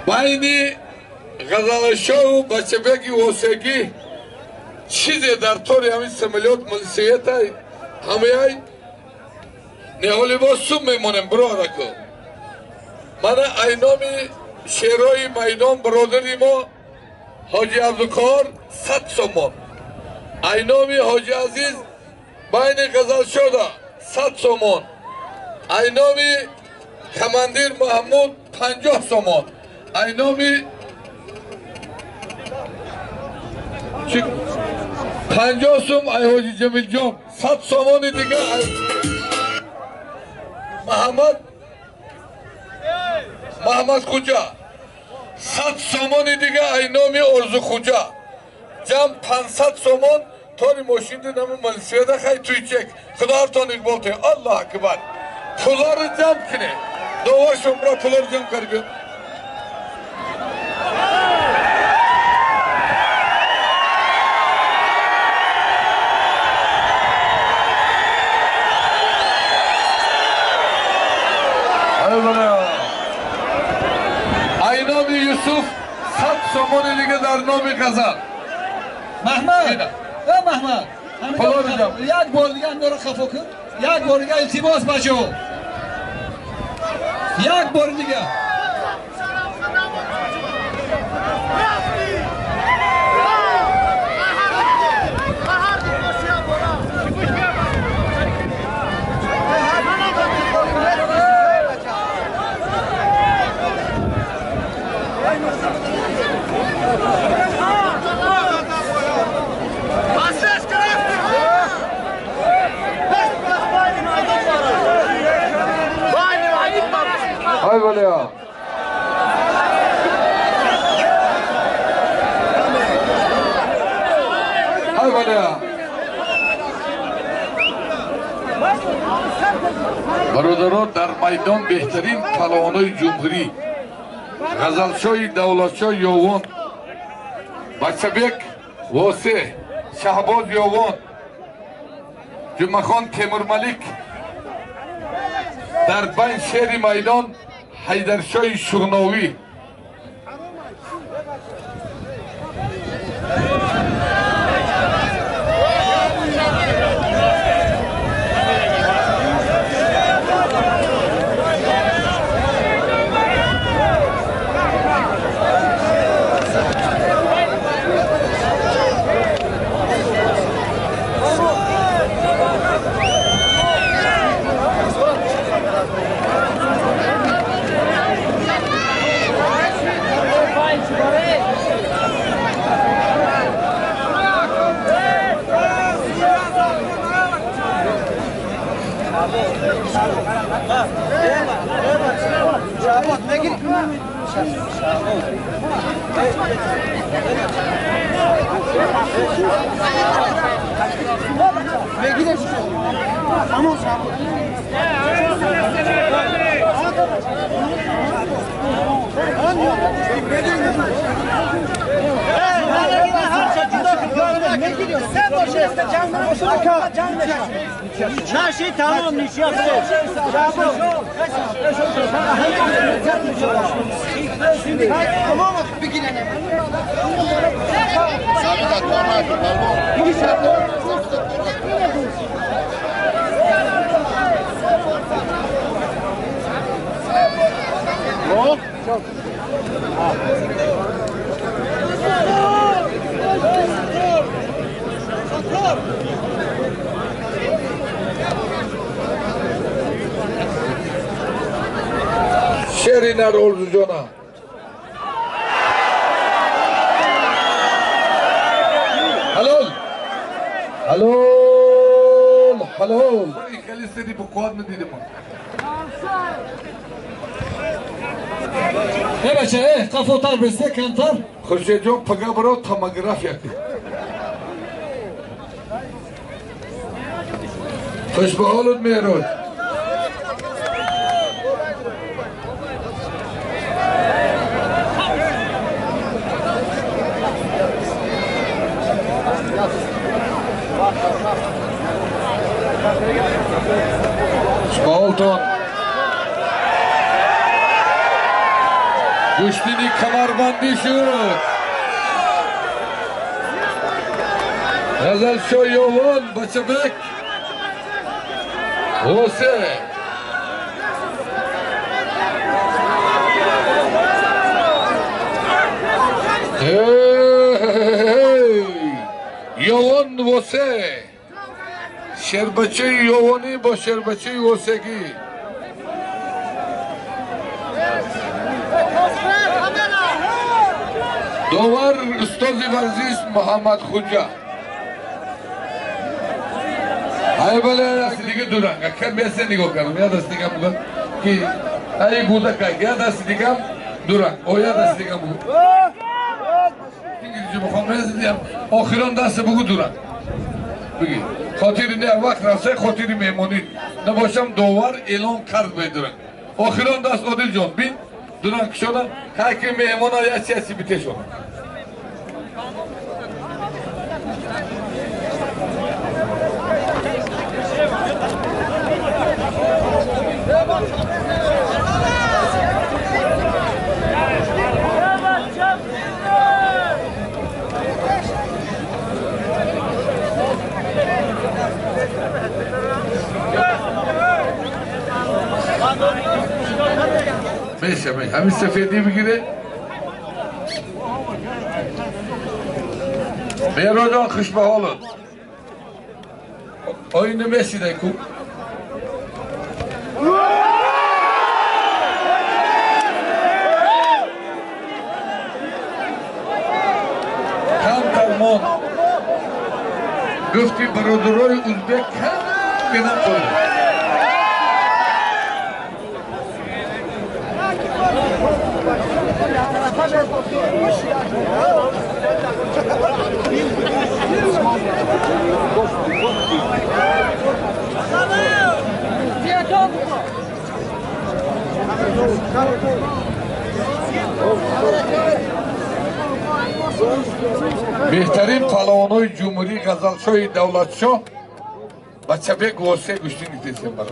بین غزالشاه و بچه‌بگی واسگی چیزی در طور همین سملیات ملسیت های همه های نهالی با سوم میمونم برادر که من اینامی شیرای میدان برادری ما حاجی عبدالکار 100 سومون اینامی حاجی عزیز بین غزالشاه 100 سومون اینامی کماندیر محمود 50 سومون اینامی 50 سوم ای حاجی جمیل جان 100 سومون دیگه محمد خوجا 100 سومون دیگه اینامی ارزو خوجا جمع 500 سومون تاری ماشین دیدم ملسیده خیلی توی چک خدا هرتان اقبال ته الله اکبر پولا رو جمع کنه دوار شمرا پولا رو جمع کر بیاد اینامی یوسف 100 سومون دیگه در نام غزل محمد یک بار دیگه اندار خفا کن یک بار دیگه التماس بچه ها یک بار دیگه های بلیا های بلیا برادران در میدان بهترین پهلوانای جمهوری غزلشاه دولتشاه یوان بچه‌بک واسه شهباز یوان جمعخان تیمورملک در بین شهر میدان حیدرشاه شغناوی نشی تمام میشی شیرین ارولزو جانا حلال حلال حلال خیلی سری بقواد میدیدم بچه قفوتر بسته کمتر خوشه جان پگه برا تماگراف یکی خوش به حالت میرود خوش به حالتان کشتینی کمربندی شد غزل شو یوان بچه بک حسین یوان واسه شربچه یوانی با شربچه واسگی داور استاد ورزش محمد خوجا های بله دیگه دورنگ کم بیسته نگاه کنم یاد است دیگه بگم که های گوده که یاد است دیگه دورنگ او یاد است دیگه بگم دیگه بخوام میزدیم آخران دست بگو دورنگ بگی خاطر نه وقت رفته خاطر میمونید نباشم داور اعلام کرد به دورنگ آخران دست عادل جان بین دورنگ شده که میمون ها یسی بیته شده میشه همین سفیدی بگیره مهران جان خوش به حالت آینه میسیده کو کم فرمان گفتی برادرای ازبک کم بینم کنه بهترین پهلوانای جمهوری غزلشوی دولتشاه بچه بک واسه گوشتی نیتیسیم برای